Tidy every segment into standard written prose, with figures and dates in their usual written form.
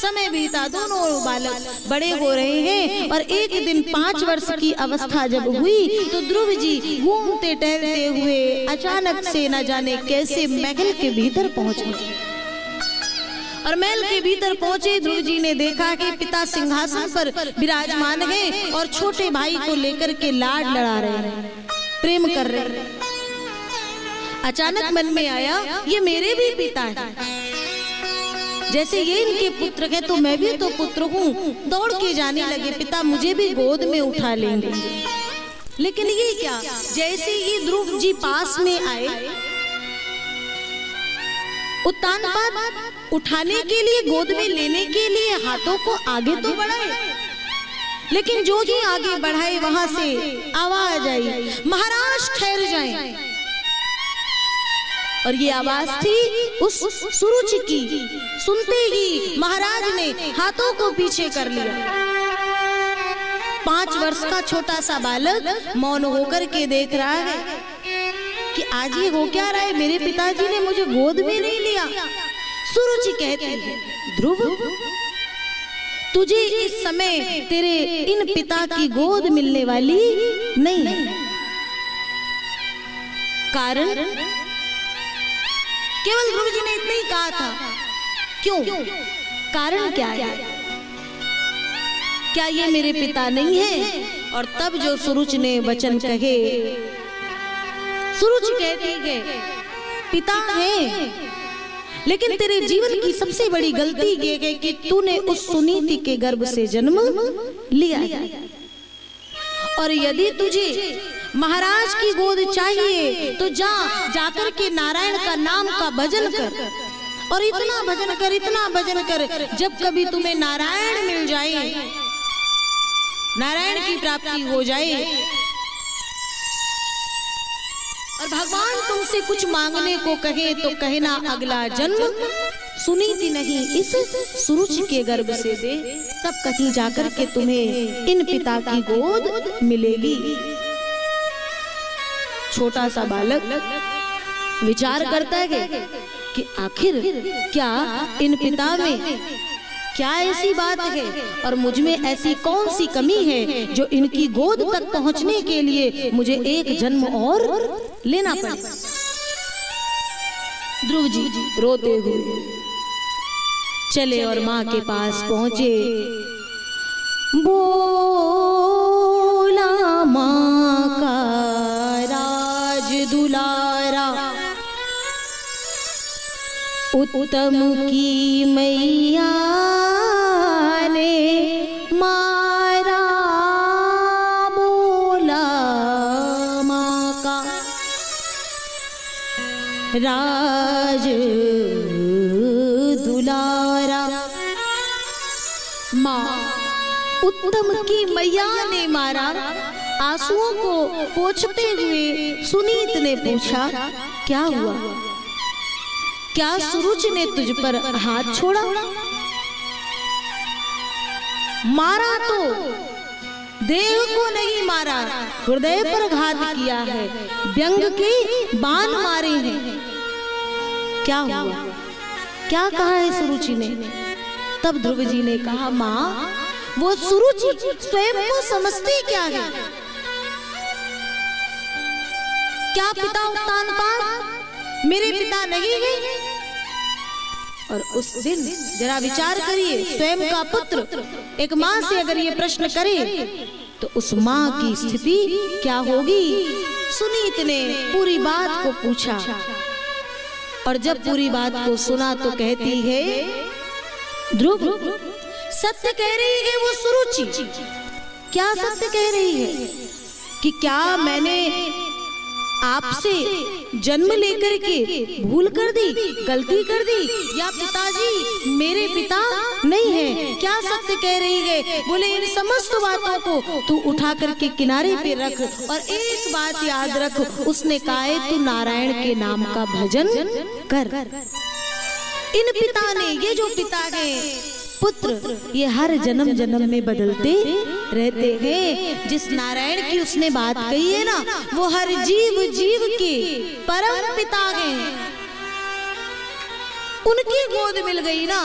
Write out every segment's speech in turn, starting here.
समय बीता, दोनों बालक बड़े हो रहे हैं और एक दिन 5 वर्ष की अवस्था जब हुई तो ध्रुव जी घूमते टहलते हुए अचानक से न जाने कैसे महल के भीतर पहुंच गए। और महल के भीतर पहुंचे ध्रुव जी ने देखा कि पिता सिंहासन पर विराजमान हैं और छोटे भाई को लेकर के लाड लड़ा रहे हैं, प्रेम कर रहे हैं। अचानक मन में आया ये मेरे भी पिता हैं, जैसे ये इनके पुत्र हैं तो मैं भी तो पुत्र हूँ। दौड़ के जाने लगे, पिता मुझे भी गोद में उठा लेंगे। लेकिन ये क्या, जैसे ये ध्रुव जी पास में आए, उत्तानपाद उठाने के लिए, गोद में लेने के लिए हाथों को आगे तो बढ़ाए, लेकिन जो ही आगे बढ़ाए वहां से आवाज आई, महाराज ठहर जाएं। और ये आवाज थी उस सुरुचि की। सुनते ही महाराज ने हाथों को पीछे कर लिया। 5 वर्ष का छोटा सा बालक मौन होकर के देख रहा है कि आज ये हो क्या रहा है, मेरे पिताजी ने मुझे गोद में नहीं लिया। सुरुचि कहती है, ध्रुव तुझे इस समय तेरे इन पिता की गोद मिलने वाली नहीं है। कारण केवल ध्रुव जी ने इतना ही कहा था। क्यों? कारण क्या है? क्या ये मेरे पिता नहीं है? और तब जो सुरुचि ने वचन कहे, सुरुचि कहती है पिता है, लेकिन तेरे जीवन की सबसे बड़ी गलती ये है कि तूने उस सुनीति के गर्भ से जन्म लिया है। और यदि तुझे महाराज की गोद चाहिए तो जाकर के नारायण का नाम का भजन कर, और इतना भजन कर, इतना भजन कर, जब कभी तुम्हें नारायण मिल जाए, नारायण की प्राप्ति हो जाए और भगवान तुमसे कुछ मांगने को कहे तो कहना अगला जन्म सुनीति नहीं इस सुरुचि के गर्भ से दे, तब कहीं जाकर के तुम्हें इन पिता की गोद मिलेगी। छोटा सा बालक विचार करता है कि आखिर क्या इन पिता में क्या ऐसी बात है और मुझ में ऐसी कौन सी कमी है जो इनकी गोद तक पहुंचने के लिए मुझे एक जन्म और लेना पड़ेगा। ध्रुव जी रोते हुए चले और माँ के पास पहुंचे। बोला माँ का राज दुलारा, उत्तम की मैया ने मारा। बोला माँ का राज दुलारा, माँ उत्तम की मैया ने मारा। आंसुओं को पोंछते हुए सुनीत ने पूछा, क्या हुआ? क्या सुरुचि ने तुझ पर हाथ छोड़ा? मारा तो देह को नहीं मारा, हृदय पर घात किया है, व्यंग के बाण मारे हैं। क्या हुआ? क्या कहा है सुरुचि ने? तब ध्रुव जी ने कहा, माँ वो सुरुचि स्वयं को समझती क्या है? क्या पिता उत्तानपाद मेरे पिता नहीं है? और उस दिन जरा विचार करिए, स्वयं का पुत्र एक माँ से अगर ये प्रश्न करे तो उस माँ की स्थिति क्या होगी। सुनीत ने पूरी बात को पूछा और जब पूरी बात को सुना तो कहती है, ध्रुव सत्य कह रही है वो सुरुचि। क्या सत्य कह रही है? कि क्या मैंने आपसे जन्म लेकर के भूल कर दी, गलती कर दी, या पिताजी मेरे पिता नहीं है? क्या सत्य कह रही है? बोले इन समस्त बातों को तू उठा करके किनारे पे रख और एक बात याद रख, उसने कहा है तू नारायण के नाम का भजन कर। इन पिता ने, ये जो पिता है पुत्र, ये हर जन्म जन्म में बदलते रहते हैं। जिस नारायण की उसने बात कही है ना, वो हर जीव जीव के परम पिता हैं। उनकी गोद मिल गई ना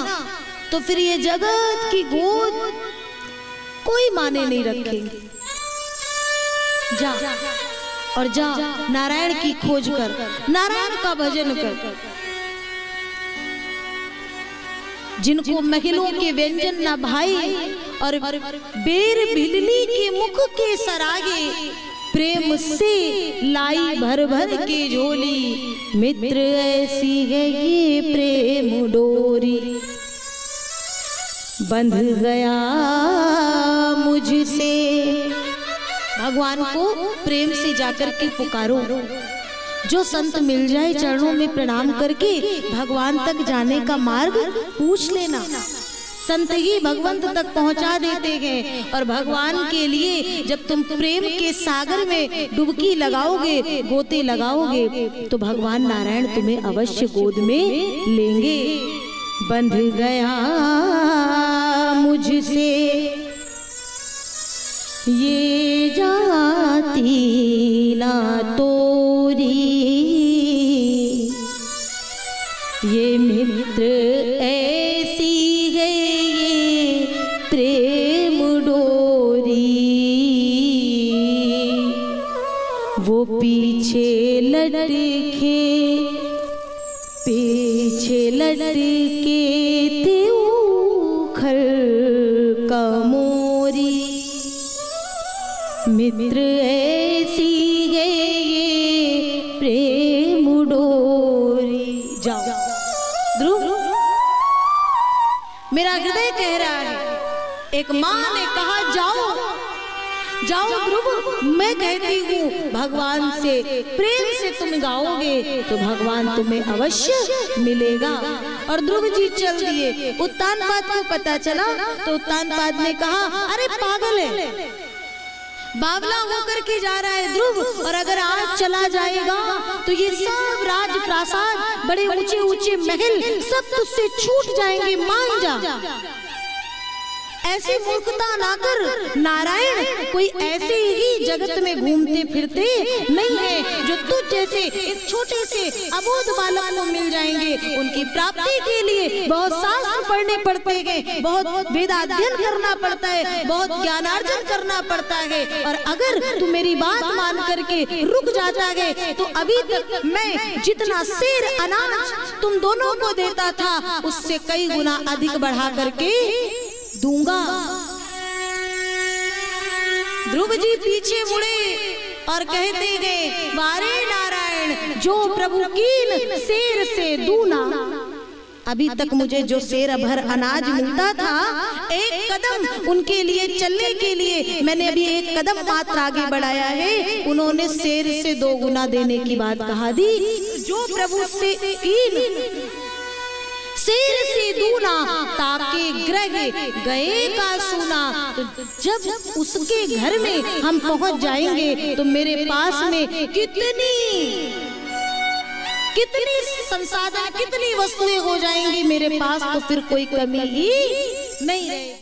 तो फिर ये जगत की गोद कोई माने नहीं रखेंगे। जा और जा नारायण की खोज कर, नारायण का भजन कर। जिनको महलों के व्यंजन ना भाई और बेर भिलनी के मुख के सरागे, प्रेम से लाई भर भर के झोली, मित्र ऐसी है ये प्रेम डोरी। बंध गया मुझसे, भगवान को प्रेम से जाकर के पुकारो। जो संत मिल जाए चरणों में प्रणाम करके भगवान तक जाने का मार्ग पूछ लेना। संत ही भगवंत तक पहुंचा देते हैं। और भगवान के लिए जब तुम प्रेम के सागर में डुबकी लगाओगे, गोते लगाओगे, तो भगवान नारायण तुम्हें अवश्य गोद में लेंगे। बंध गया मुझसे ये जाती ना तोरी, ये मित्र ऐसी है ये प्रेम डोरी। वो पीछे लटके, पीछे लटके थे उखल का मोरी, मित्र ऐसी है ये प्रेम डोरी। जाओ ध्रुव, मेरा हृदय कह रहा है। एक माँ ने कहा जाओ जाओ ध्रुव, मैं कहती हूँ भगवान से प्रेम से तुम गाओगे तो भगवान तुम्हें अवश्य मिलेगा। और ध्रुव जी चल दिए। उत्तानपाद को पता चला तो उत्तानपाद ने कहा अरे पागल है, बावला होकर के जा रहा है ध्रुव, और अगर आज चला जाएगा तो ये सब राज प्रासाद, बड़े ऊंचे ऊंचे महल सब तुझसे छूट जाएंगे, मान जा। ऐसी मूर्खता ना कर। नारायण कोई ऐसे ही जगत में घूमते फिरते नहीं है जो तुझ जैसे एक छोटे से अबोध बालक को मिल जाएंगे। उनकी प्राप्ति के लिए बहुत शास्त्र पढ़ने पड़ते हैं, बहुत वेदाध्ययन करना पड़ता है, बहुत ज्ञानार्जन करना पड़ता है। और अगर तू मेरी बात मान करके रुक जाता है तो अभी तक मैं जितना शेर अनाज तुम दोनों को देता था उससे कई गुना अधिक बढ़ा करके दूंगा। ध्रुव जी पीछे मुड़े और कहते गए वारे नारायण, जो प्रभु कीन शेर से दूना। अभी तक मुझे जो शेर भर अनाज मिलता था, एक कदम उनके लिए चलने के लिए मैंने अभी एक कदम मात्र आगे बढ़ाया है, उन्होंने शेर से 2 गुना देने की बात कहा दी। जो प्रभु से कीन शेर से दूना, ताके ग्रह गए का सुना। तो जब उसके घर में हम पहुंच जाएंगे तो मेरे पास में कितनी संसाधन, कितनी वस्तुएं हो जाएंगी मेरे पास, तो फिर कोई कमी ही नहीं रहेगी।